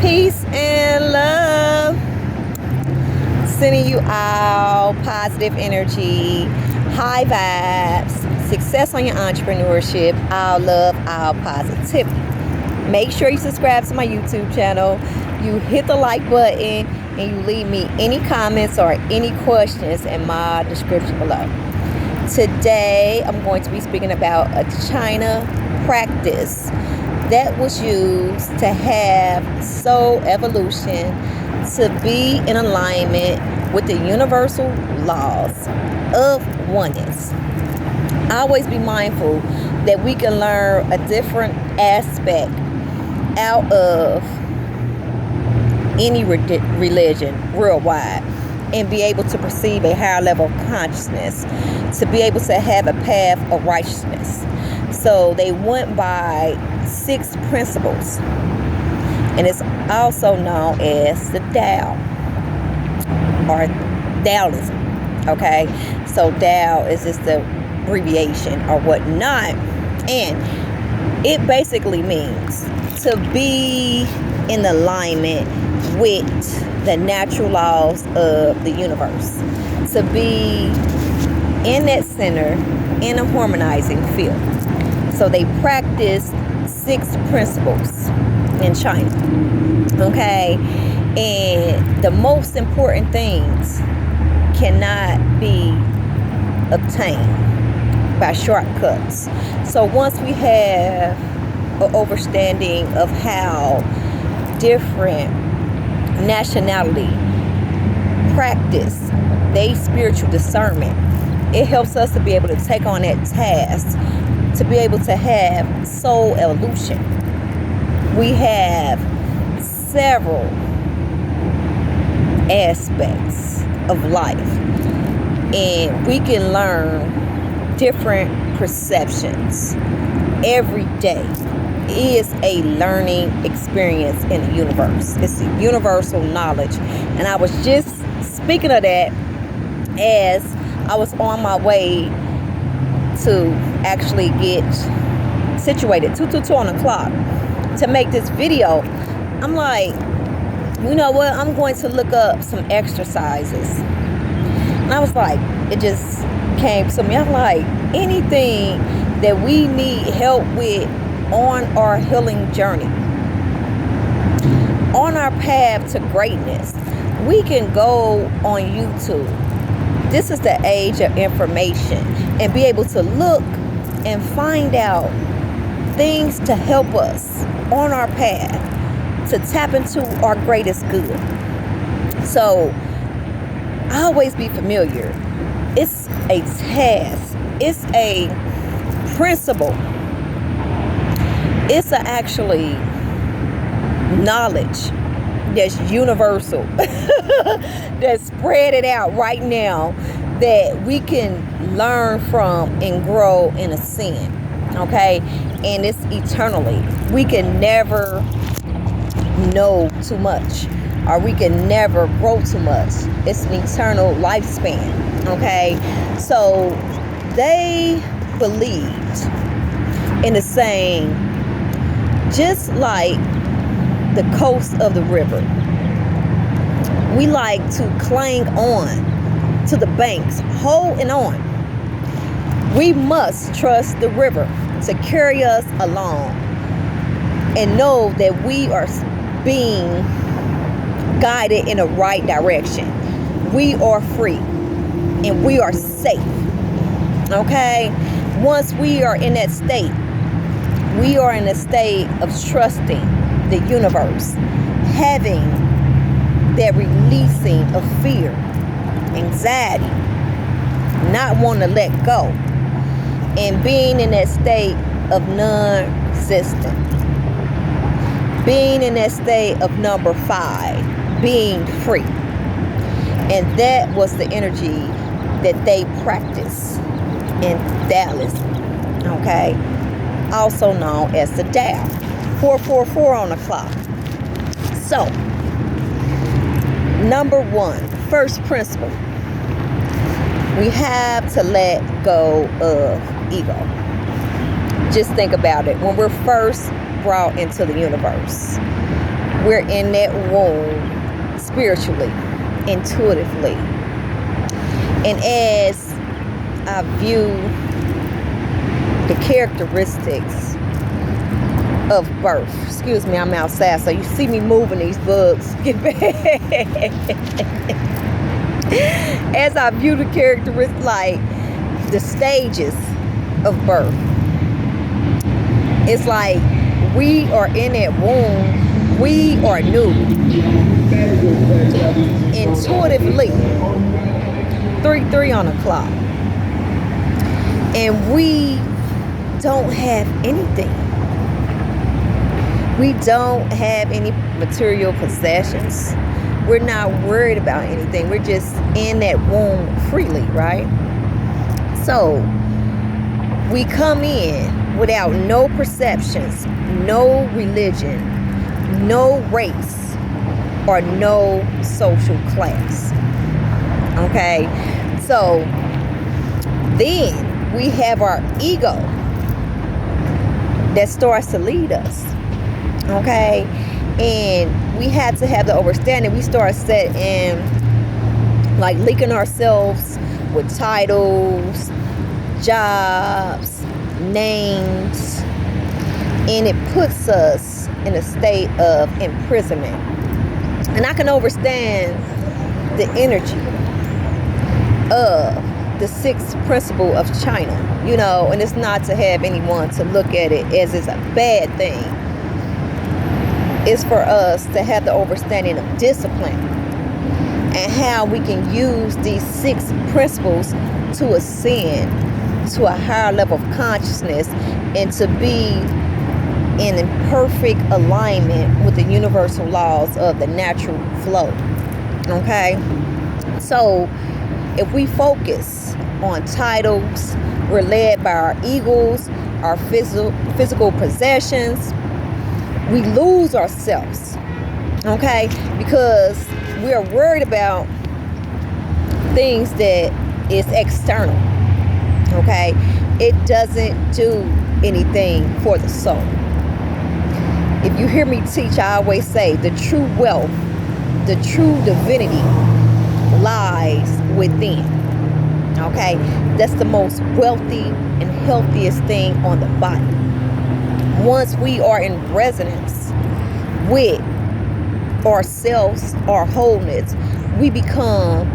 Peace and love. Sending you all positive energy, high vibes, success on your entrepreneurship, all love, all positivity. Make sure you subscribe to my YouTube channel. You hit the like button and you leave me any comments or any questions in my description below. Today, I'm going to be speaking about a China practice that was used to have soul evolution, to be in alignment with the universal laws of oneness. Always be mindful that we can learn a different aspect out of any religion worldwide and be able to perceive a higher level of consciousness, to be able to have a path of righteousness. So they went by 6 principles, and it's also known as the Tao or Taoism. Okay, so Tao is just the abbreviation or whatnot, and it basically means to be in alignment with the natural laws of the universe, to be in that center in a harmonizing field. So they practice 6 principles in China. Okay, and the most important things cannot be obtained by shortcuts. So once we have an understanding of how different nationality practice they spiritual discernment, it helps us to be able to take on that task, to be able to have soul evolution. We have several aspects of life, and we can learn different perceptions. Every day is a learning experience in the universe. It's a universal knowledge. And I was just speaking of that as I was on my way to actually get situated, 2:22 on the clock, to make this video. I'm like, you know what? I'm going to look up some exercises. And I was like, it just came to me. I'm like, anything that we need help with on our healing journey, on our path to greatness, we can go on YouTube. This is the age of information, and be able to look and find out things to help us on our path to tap into our greatest good. So always be familiar. It's a task. It's a principle. It's actually knowledge that's universal, that's spread it out right now, that we can learn from and grow and ascend. Okay, and it's eternally. We can never know too much, or we can never grow too much. It's an eternal lifespan. Okay, so they believed in the saying, just like the coast of the river, we like to cling on to the banks, holding on. We must trust the river to carry us along and know that we are being guided in the right direction. We are free and we are safe. Okay? Once we are in that state, we are in a state of trusting the universe, having that releasing of fear, anxiety, not wanting to let go, and being in that state of non-resistant, being in that state of number 5, being free. And that was the energy that they practice in Taoism. Okay, also known as the Tao. 444 on the clock. So, number 1, first principle, we have to let go of ego. Just think about it. When we're first brought into the universe, We're in that womb spiritually, intuitively. And as I view the characteristics of birth, excuse me, I'm outside, so you see me moving these bugs. Get back. As I view the characteristics, like the stages of birth, it's like we are in that womb, we are new. Intuitively, 3:03 on the clock. And we don't have anything. We don't have any material possessions. We're not worried about anything. We're just in that womb freely, right? So we come in without no perceptions, no religion, no race, or no social class. Okay? So then we have our ego that starts to lead us. Okay? And we had to have the understanding. We start setting, like, linking ourselves with titles, jobs, names, and it puts us in a state of imprisonment. And I can understand the energy of the sixth principle of China, and it's not to have anyone to look at it as it's a bad thing. It's for us to have the understanding of discipline and how we can use these six principles to ascend to a higher level of consciousness and to be in perfect alignment with the universal laws of the natural flow. Okay? So if we focus on titles, we're led by our egos, our physical possessions, we lose ourselves. Okay? Because we are worried about things that is external. Okay? It doesn't do anything for the soul. If you hear me teach, I always say the true wealth, the true divinity lies within. Okay? That's the most wealthy and healthiest thing on the body. Once we are in resonance with ourselves, our wholeness, we become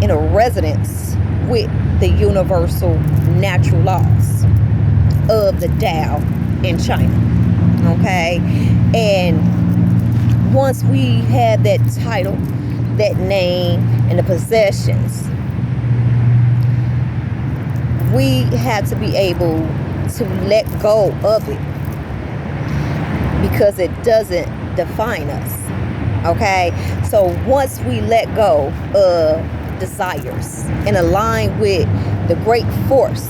in a resonance with the universal natural laws of the Tao in China. Okay? And once we have that title, that name, and the possessions, we have to be able to let go of it because it doesn't define us. Okay? So once we let go of desires and align with the great force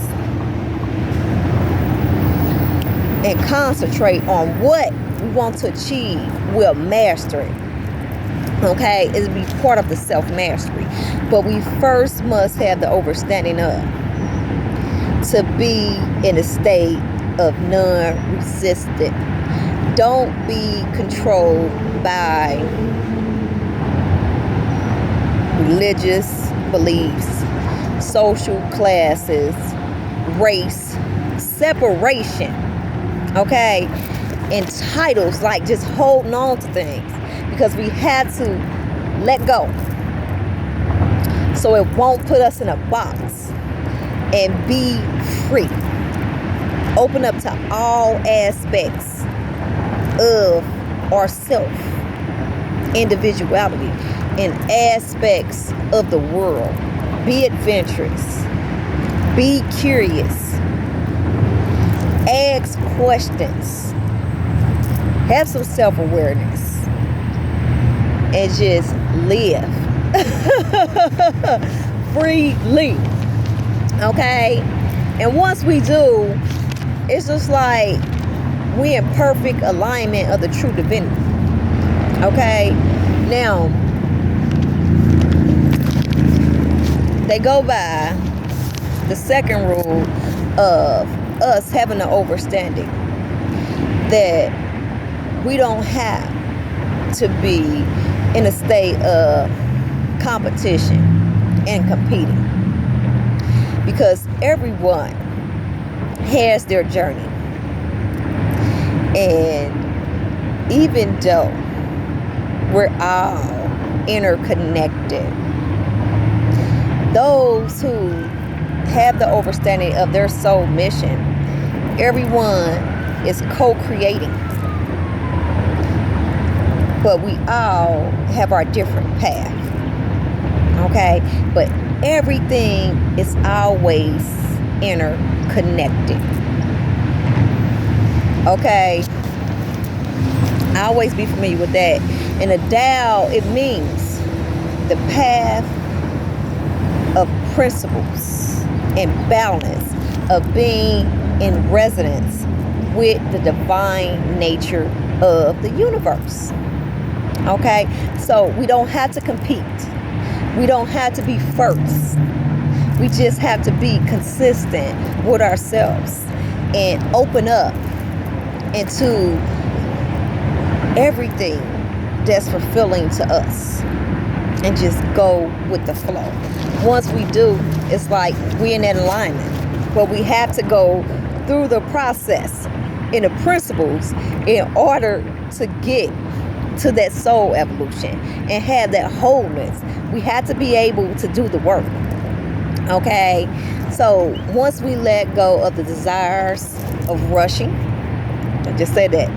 and concentrate on what we want to achieve, we'll master it. Okay? It'll be part of the self-mastery. But we first must have the understanding of to be in a state of non-resistant. Don't be controlled by religious beliefs, social classes, race, separation, okay, and titles, like just holding on to things, because we had to let go so it won't put us in a box, and be free. Open up to all aspects of ourself, individuality, and aspects of the world. Be adventurous. Be curious. Ask questions. Have some self-awareness. And just live. Freely. Okay? And once we do, it's just like we're in perfect alignment of the true divinity. Okay? Now, they go by the second rule of us having an understanding that we don't have to be in a state of competition and competing, because everyone has their journey. And even though we're all interconnected, those who have the understanding of their soul mission, everyone is co-creating, but we all have our different path. Okay, but everything is always interconnected. Okay, I always be familiar with that. And the Tao, it means the path of principles and balance, of being in resonance with the divine nature of the universe. Okay, so we don't have to compete. We don't have to be first. We just have to be consistent with ourselves and open up into everything that's fulfilling to us and just go with the flow. Once we do, it's like we're in that alignment, but we have to go through the process in the principles in order to get to that soul evolution and have that wholeness. We have to be able to do the work. Okay, so once we let go of the desires of rushing, I just said that,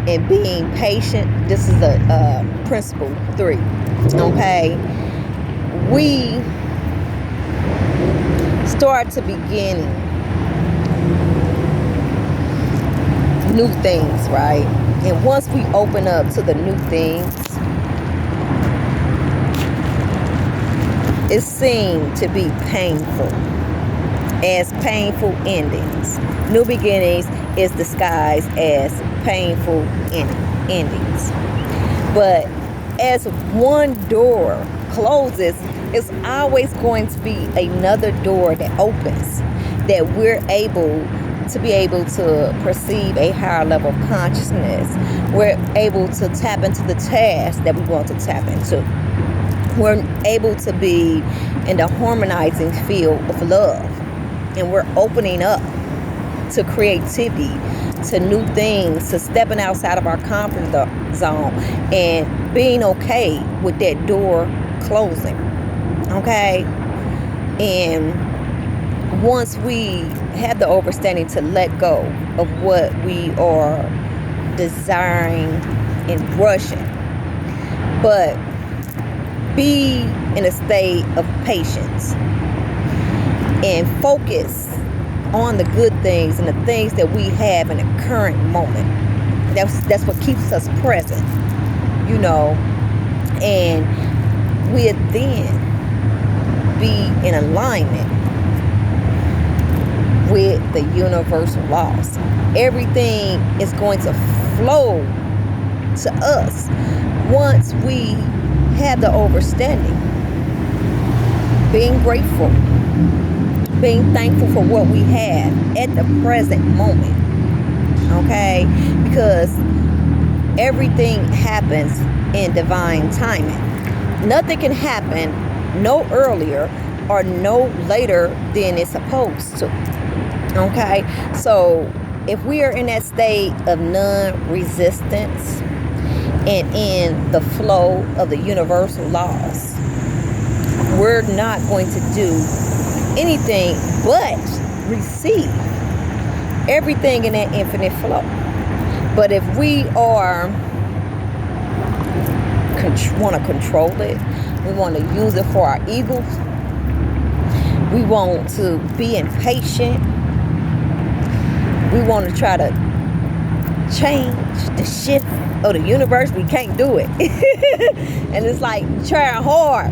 and being patient, this is the principle 3. Okay, we start to begin new things, right? And once we open up to the new things, it seems to be painful, as painful endings. New beginnings is disguised as painful endings. But as one door closes, it's always going to be another door that opens, that we're able to be able to perceive a higher level of consciousness. We're able to tap into the task that we want to tap into. We're able to be in the harmonizing field of love, and we're opening up to creativity, to new things, to stepping outside of our comfort zone and being okay with that door closing. Okay, and once we have the understanding to let go of what we are desiring and rushing, but be in a state of patience and focus on the good things and the things that we have in the current moment. That's what keeps us present, you know, and we'll then be in alignment with the universal laws. Everything is going to flow to us once we have the understanding, being grateful, being thankful for what we have at the present moment. Okay, because everything happens in divine timing. Nothing can happen no earlier or no later than it's supposed to. Okay, so if we are in that state of non-resistance and in the flow of the universal laws, we're not going to do anything but receive everything in that infinite flow. But if we are want to control it, we want to use it for our egos, we want to be impatient, we want to try to change the shift of the universe, we can't do it. And it's like trying hard,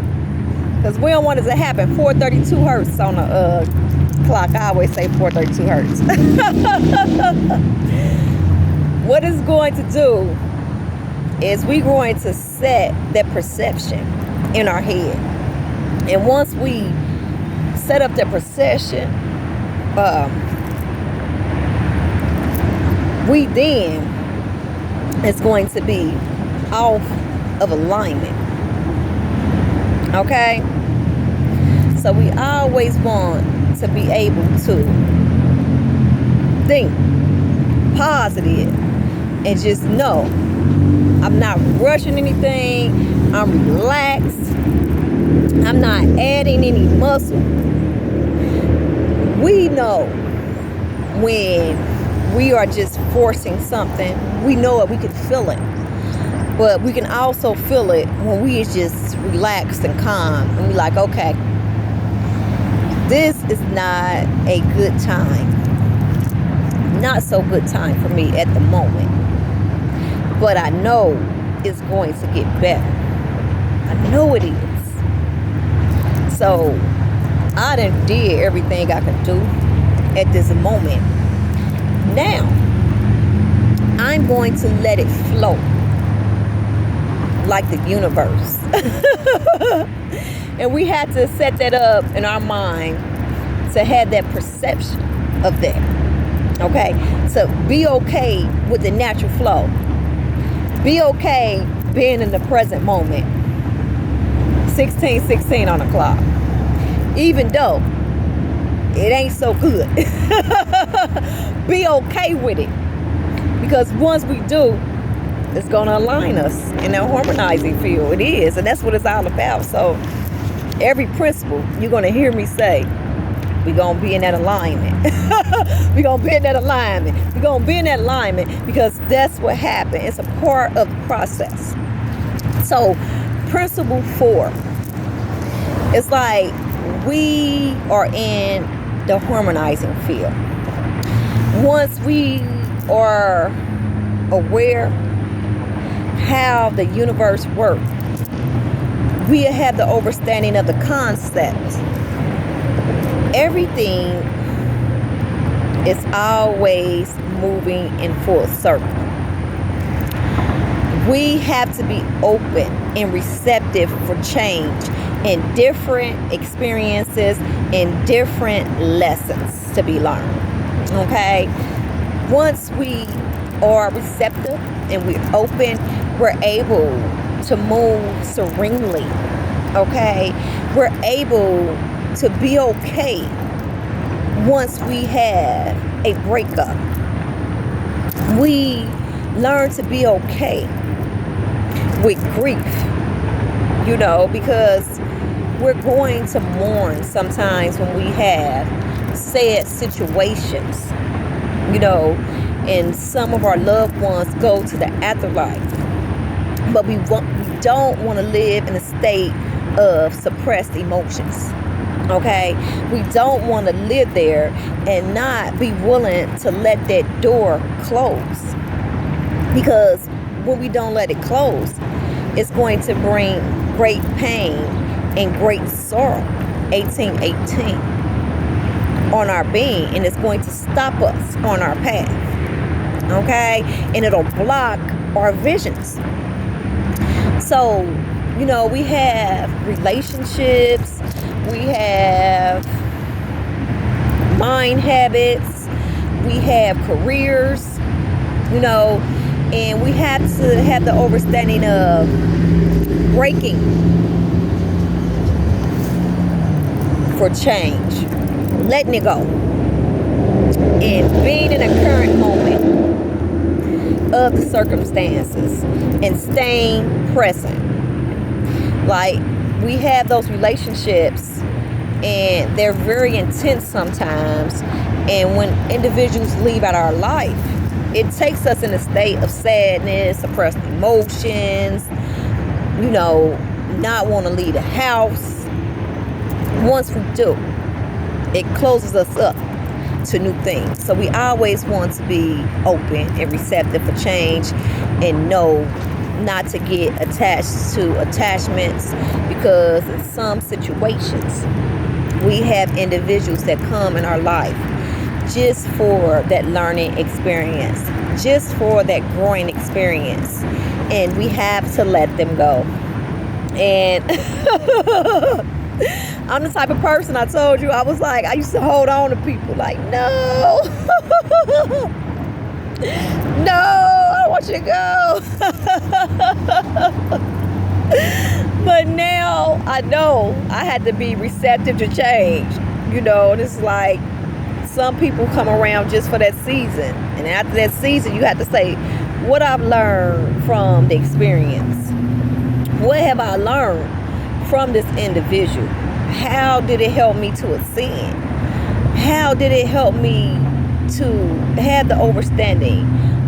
because we don't want it to happen. 432 hertz on the clock. I always say 432 hertz. What it's going to do is we're going to set that perception in our head. And once we set up that perception, we then it's going to be off of alignment. Okay? So we always want to be able to think positive and just know I'm not rushing anything. I'm relaxed. I'm not adding any muscle. We know when we are just forcing something. We know it. We can feel it. But we can also feel it when we is just relaxed and calm. And we like, okay, this is not a good time. Not so good time for me at the moment. But I know it's going to get better. I know it is. So I done did everything I could do at this moment. Now I'm going to let it flow like the universe. And we had to set that up in our mind to have that perception of that. Okay? So be okay with the natural flow. Be okay being in the present moment. 16:16 on the clock. Even though it ain't so good. Be okay with it. Because once we do, it's going to align us in that harmonizing field. It is. And that's what it's all about. So every principle you're going to hear me say, we're going to be in that alignment. We're going to be in that alignment. We're going to be in that alignment because that's what happened. It's a part of the process. So principle 4. It's like we are in the harmonizing field. Once we are aware how the universe works, we have the understanding of the concept. Everything is always moving in full circle. We have to be open and receptive for change in different experiences and different lessons to be learned. Okay? Once we are receptive and we're open, we're able to move serenely. Okay? We're able to be okay once we have a breakup. We learn to be okay with grief, because we're going to mourn sometimes when we have sad situations, and some of our loved ones go to the afterlife. But we don't want to live in a state of suppressed emotions. Okay? We don't want to live there and not be willing to let that door close. Because when we don't let it close, it's going to bring great pain and great sorrow, 1818, on our being. And it's going to stop us on our path. Okay? And it'll block our visions. So, we have relationships, we have mind habits, we have careers, and we have to have the understanding of breaking for change, letting it go, and being in a current moment of the circumstances and staying present. Like, we have those relationships and they're very intense sometimes, and when individuals leave out our life, it takes us in a state of sadness, suppressed emotions, not want to leave the house. Once we do, it closes us up to new things. So we always want to be open and receptive for change and know not to get attached to attachments, because in some situations we have individuals that come in our life just for that learning experience, just for that growing experience, and we have to let them go. And I'm the type of person, I told you, I was like, I used to hold on to people like, no, no, I don't want you to go. But now I know I had to be receptive to change. You know, and it's like some people come around just for that season. And after that season, you have to say, what I've learned from the experience. What have I learned from this individual? How did it help me to ascend? How did it help me to have the understanding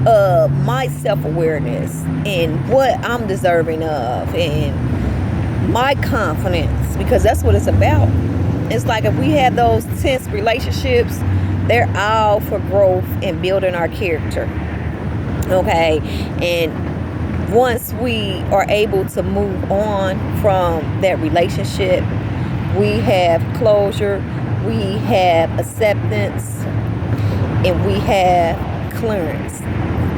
of my self-awareness and what I'm deserving of and my confidence? Because that's what it's about. It's like if we have those tense relationships, they're all for growth and building our character. Okay? And once we are able to move on from that relationship, we have closure, we have acceptance, and we have clearance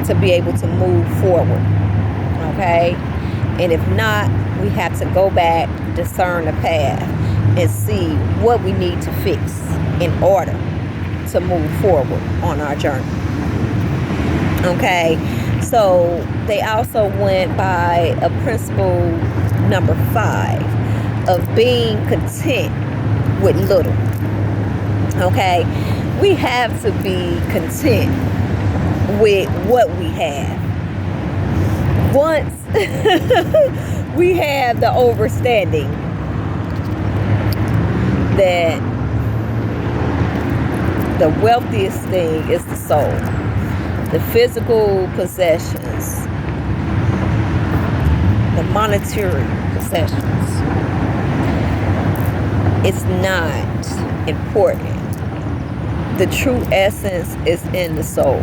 to be able to move forward. Okay? And if not, we have to go back, discern the path, and see what we need to fix in order to move forward on our journey. Okay? So they also went by a principle number 5 of being content with little. Okay? We have to be content with what we have. Once we have the understanding that the wealthiest thing is the soul, the physical possessions, the monetary possessions, it's not important. The true essence is in the soul.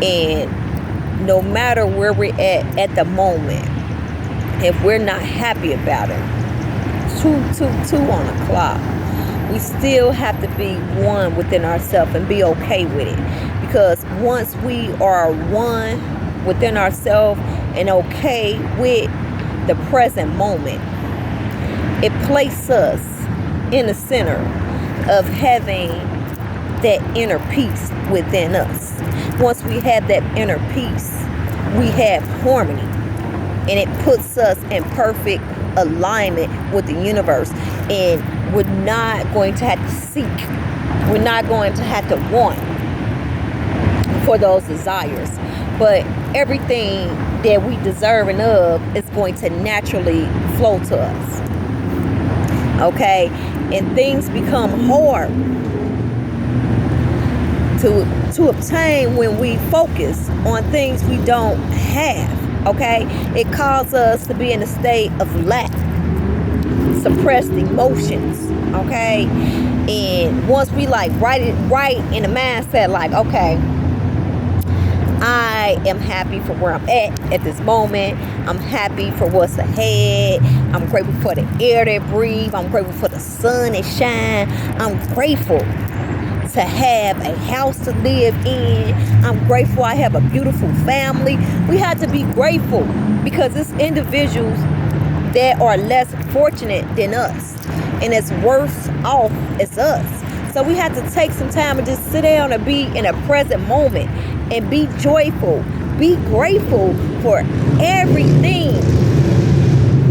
And no matter where we're at the moment, if we're not happy about it, 2 on the clock, we still have to be one within ourselves and be okay with it. Because once we are one within ourselves and okay with the present moment, it places us in the center of having that inner peace within us. Once we have that inner peace, we have harmony, and it puts us in perfect alignment with the universe. And we're not going to have to seek, we're not going to have to want for those desires, but everything that we deserve and of is going to naturally flow to us. Okay? And things become hard to obtain when we focus on things we don't have. Okay? It causes us to be in a state of lack, suppressed emotions. Okay? And once we like write it right in the mindset, like, okay, I am happy for where I'm at this moment. I'm happy for what's ahead. I'm grateful for the air that I breathe. I'm grateful for the sun that shines. I'm grateful to have a house to live in. I'm grateful I have a beautiful family. We have to be grateful because it's individuals that are less fortunate than us and it's worse off as us. So we have to take some time and just sit down and be in a present moment and be joyful, be grateful for everything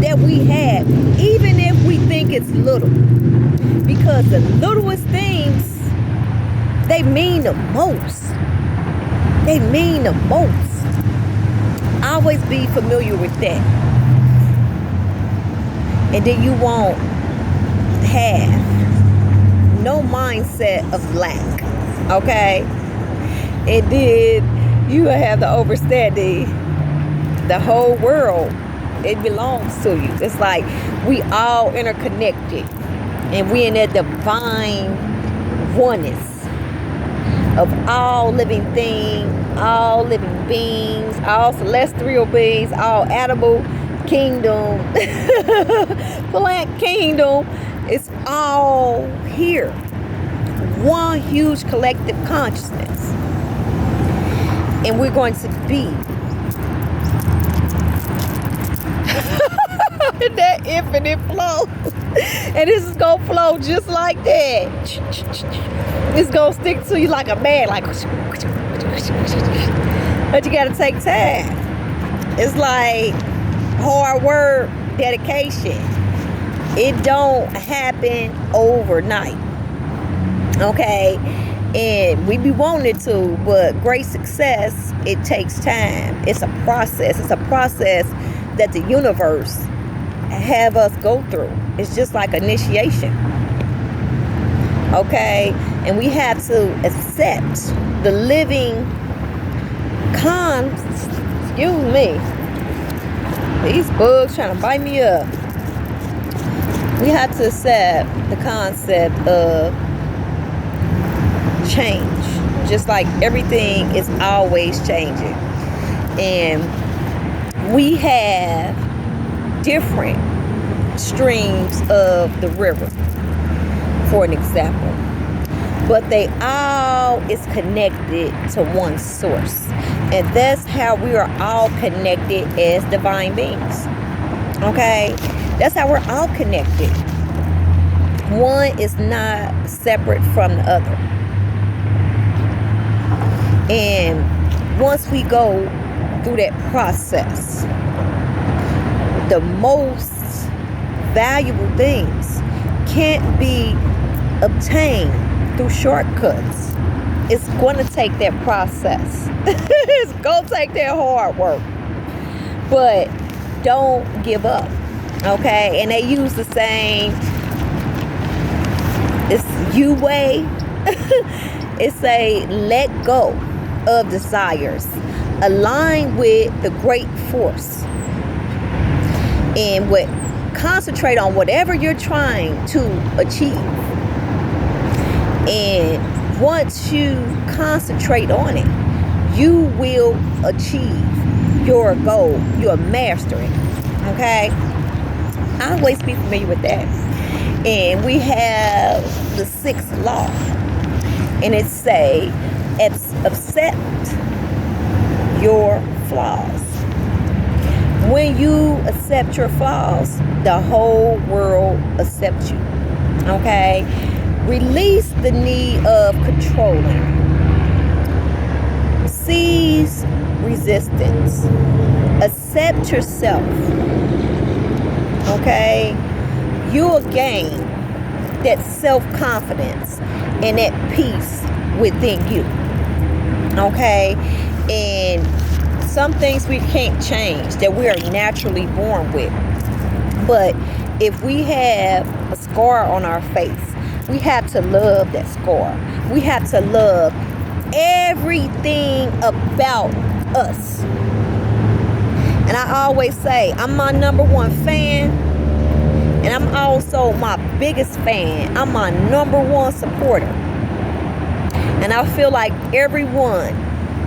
that we have, even if we think it's little. Because the littlest things, they mean the most. They mean the most. Always be familiar with that. And then you won't have no mindset of lack. Okay? And then you have the understanding the whole world, it belongs to you. It's like we all interconnected and we in that divine oneness of all living things, all living beings, all celestial beings, all animal kingdom, plant kingdom. It's all here. One huge collective consciousness. And we're going to be in that infinite flow. And this is going to flow just like that. It's going to stick to you like a man. Like, But you gotta take time. It's like hard work, dedication. It don't happen overnight. Okay? And we be wanting it to, but great success, it takes time. It's a process. It's a process that the universe have us go through. It's just like initiation. Okay? And we have to accept the living excuse me. These bugs trying to bite me up. We have to accept the concept of change. Just like everything is always changing. And we have different streams of the river, for an example. But they all is connected to one source. And that's how we are all connected as divine beings. Okay? That's how we're all connected. One is not separate from the other. And once we go through that process, the most valuable things can't be obtained through shortcuts. It's going to take that process. It's going to take that hard work. But don't give up. Okay? And they use the same, it's you way. It's a let go of desires. Align with the great force. And concentrate on whatever you're trying to achieve. And once you concentrate on it, you will achieve your goal. You'll master it. Okay? I always be familiar with that. And we have the 6th law. And it say, accept your flaws. When you accept your flaws, the whole world accepts you. Okay? Release the need of controlling. Seize resistance. Accept yourself. Okay? You'll gain that self-confidence and that peace within you. Okay? And some things we can't change that we are naturally born with. But if we have a scar on our face, we have to love that scar. We have to love everything about us. And I always say, I'm my #1 fan. And I'm also my biggest fan. I'm my #1 supporter. And I feel like everyone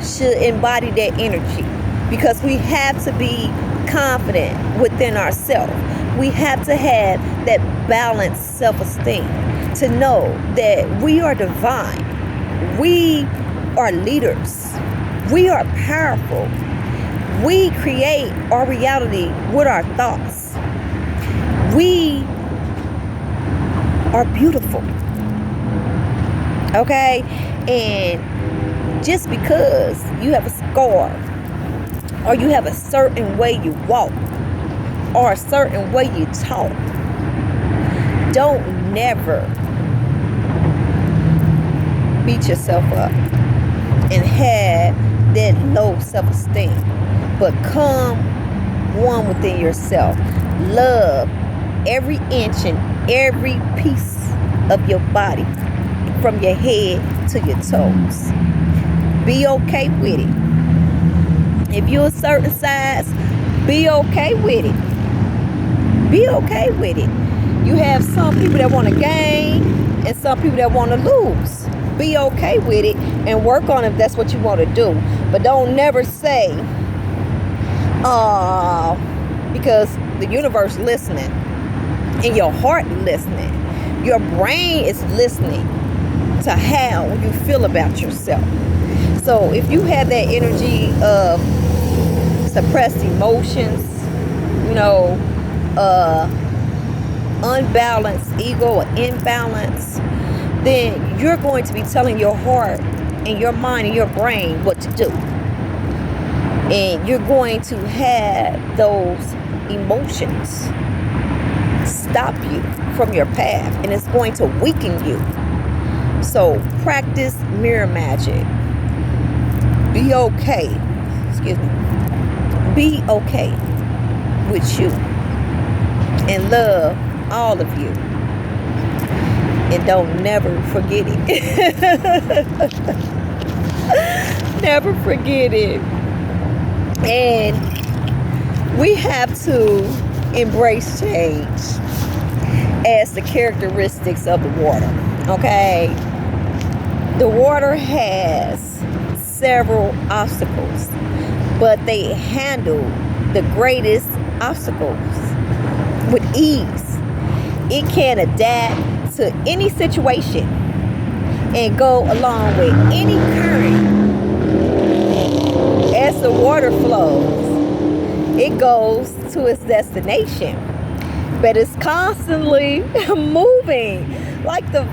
should embody that energy. Because we have to be confident within ourselves. We have to have that balanced self-esteem. To know that we are divine. We are leaders. We are powerful. We create our reality with our thoughts. We are beautiful. Okay? And just because you have a scar, or you have a certain way you walk, or a certain way you talk, don't never beat yourself up and have that low self-esteem. But come one within yourself. Love every inch and every piece of your body, from your head to your toes. Be okay with it. If you're a certain size, be okay with it. Be okay with it. You have some people that want to gain and some people that want to lose. Be okay with it and work on it if that's what you want to do. But don't never say, because the universe listening and your heart listening. Your brain is listening to how you feel about yourself. So if you have that energy of suppressed emotions, unbalanced ego or imbalance, then you're going to be telling your heart and your mind and your brain what to do. And you're going to have those emotions stop you from your path, and it's going to weaken you. So practice mirror magic. Be okay. Excuse me. Be okay with you and love all of you. And don't never forget it. Never forget it. And we have to embrace change as the characteristics of the water. Okay? The water has several obstacles, but they handle the greatest obstacles with ease. It can adapt to any situation and go along with any current. As the water flows, it goes to its destination, but it's constantly moving like the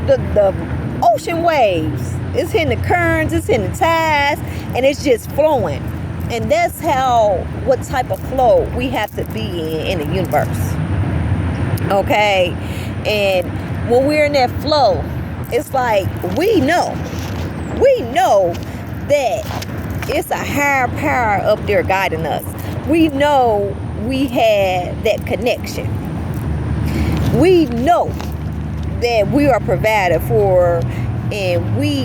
ocean waves. It's hitting the currents, it's hitting the tides, and it's just flowing. And that's what type of flow we have to be in the universe. Okay? And when we're in that flow, it's like we know that it's a higher power up there guiding us. We know we have that connection. We know that we are provided for and we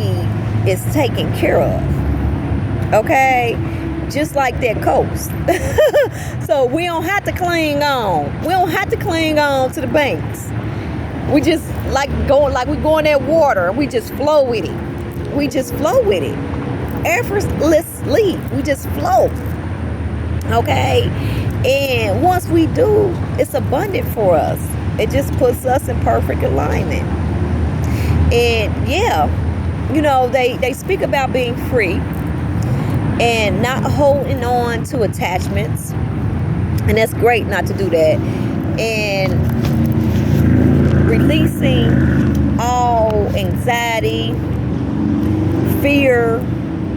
is taken care of. Okay? Just like that coast. So we don't have to cling on. We don't have to cling on to the banks. We just we go in that water. We just flow with it. We just flow with it. Effortlessly. We just flow. Okay? And once we do, it's abundant for us. It just puts us in perfect alignment. And yeah, they speak about being free and not holding on to attachments. And that's great not to do that. And releasing all anxiety, fear,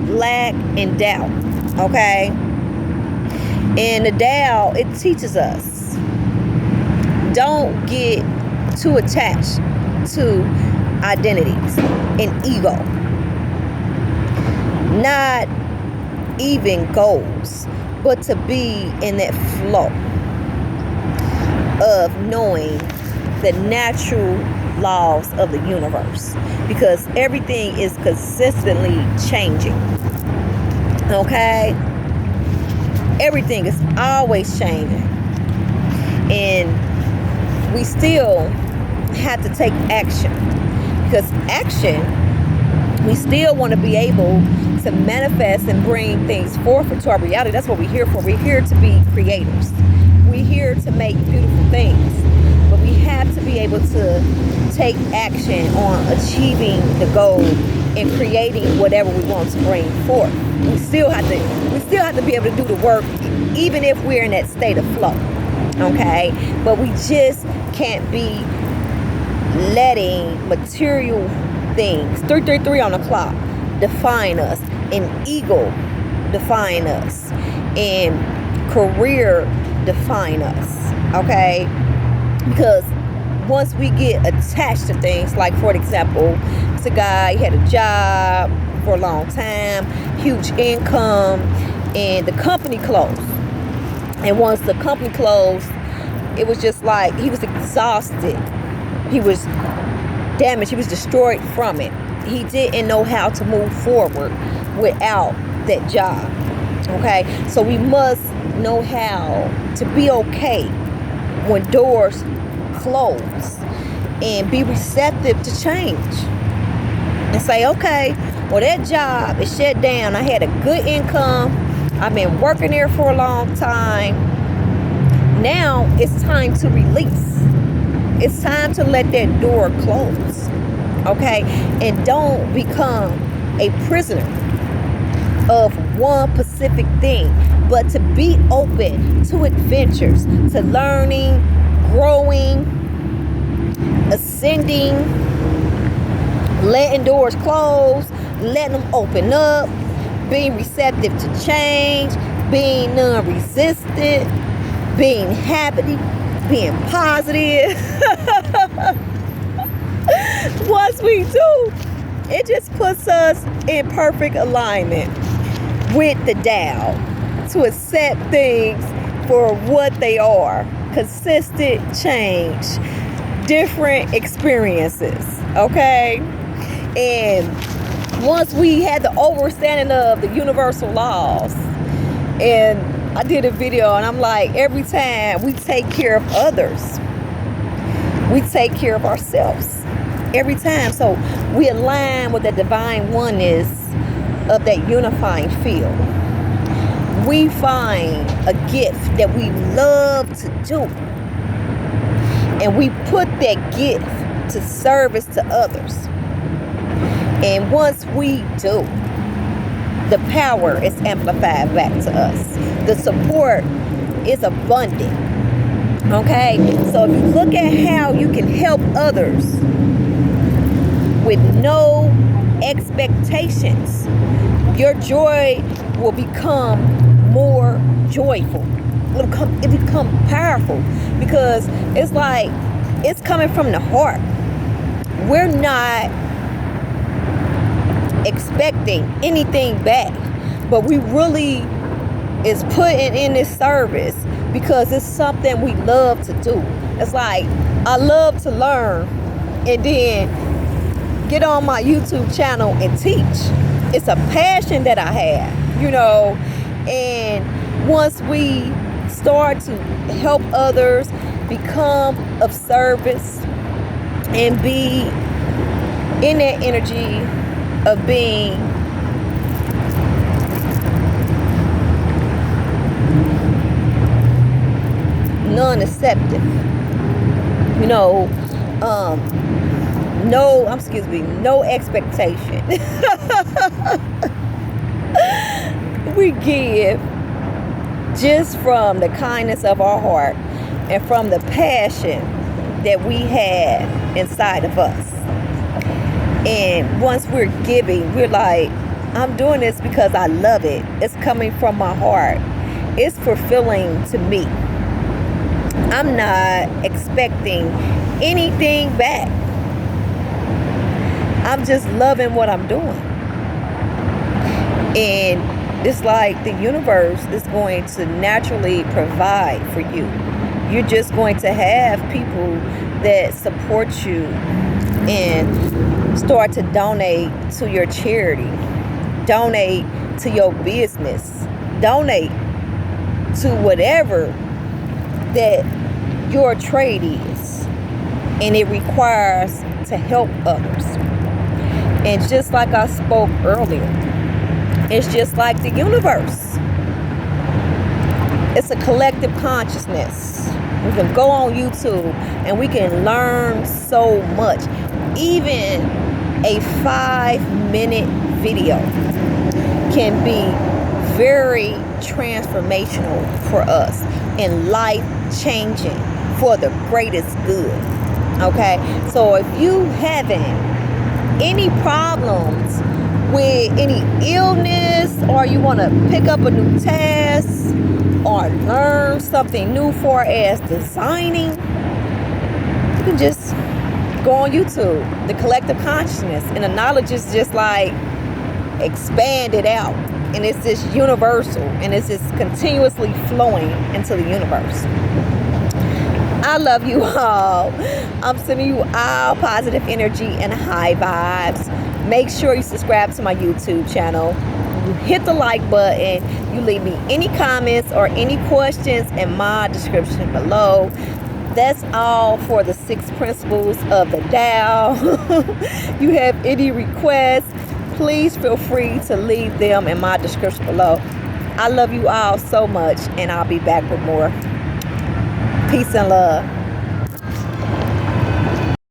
lack, and doubt. Okay? And the Tao, it teaches us, don't get too attached to identities and ego. Not even goals, but to be in that flow of knowing the natural laws of the universe, because everything is consistently changing. Okay? Everything is always changing, and we still have to take action, because action, we still want to be able to manifest and bring things forth into our reality. That's what we're here for. We're here to be creators. We're here to make beautiful things. But we have to be able to take action on achieving the goal and creating whatever we want to bring forth. We still have to be able to do the work, even if we're in that state of flow. Okay? But we just can't be letting material things, 333 on the clock, define us, and ego define us, and career define us. Okay? Because once we get attached to things, like for example, it's a guy, he had a job for a long time, huge income, and the company closed. And once the company closed, it was just like he was exhausted. He was damaged. He was destroyed from it. He didn't know how to move forward without that job. Okay? So we must know how to be okay when doors close and be receptive to change. And say, okay, well, that job is shut down. I had a good income. I've been working there for a long time. Now it's time to release. It's time to let that door close. Okay? And don't become a prisoner of one specific thing, but to be open to adventures, to learning, growing, ascending, letting doors close, letting them open up, being receptive to change, being non-resistant, being happy, being positive. Once we do, it just puts us in perfect alignment with the Tao to accept things for what they are. Consistent change, different experiences, okay? And once we had the understanding of the universal laws, and I did a video and I'm like, every time we take care of others, we take care of ourselves. Every time. So we align with the divine oneness of that unifying field. We find a gift that we love to do, and we put that gift to service to others. And once we do, the power is amplified back to us. The support is abundant. Okay? So if you look at how you can help others with no expectations, your joy will become more joyful. It become powerful, because it's like it's coming from the heart. We're not expecting anything back, but we really is putting in this service because it's something we love to do. It's like I love to learn and then get on my YouTube channel and teach. It's a passion that I have, you know. And once we start to help others, become of service, and be in that energy of being non-acceptive, you know, no expectation. We give just from the kindness of our heart and from the passion that we have inside of us. And once we're giving, we're like, I'm doing this because I love it. It's coming from my heart. It's fulfilling to me. I'm not expecting anything back. I'm just loving what I'm doing. And it's like the universe is going to naturally provide for you. You're just going to have people that support you and start to donate to your charity, donate to your business, donate to whatever that your trade is. And it requires to help others. And just like I spoke earlier, it's just like the universe. It's a collective consciousness. We can go on YouTube and we can learn so much. Even a 5-minute video can be very transformational for us and life-changing for the greatest good. Okay? So if you having any problems with any illness, or you want to pick up a new task or learn something new for as designing, you can just go on YouTube, the collective consciousness, and the knowledge is just like expanded out, and it's just universal, and it's just continuously flowing into the universe. I love you all. I'm sending you all positive energy and high vibes. Make sure you subscribe to my YouTube channel. You hit the like button. You leave me any comments or any questions in my description below. That's all for the 6 principles of the Tao. You have any requests, please feel free to leave them in my description below. I love you all so much, and I'll be back with more. Peace and love.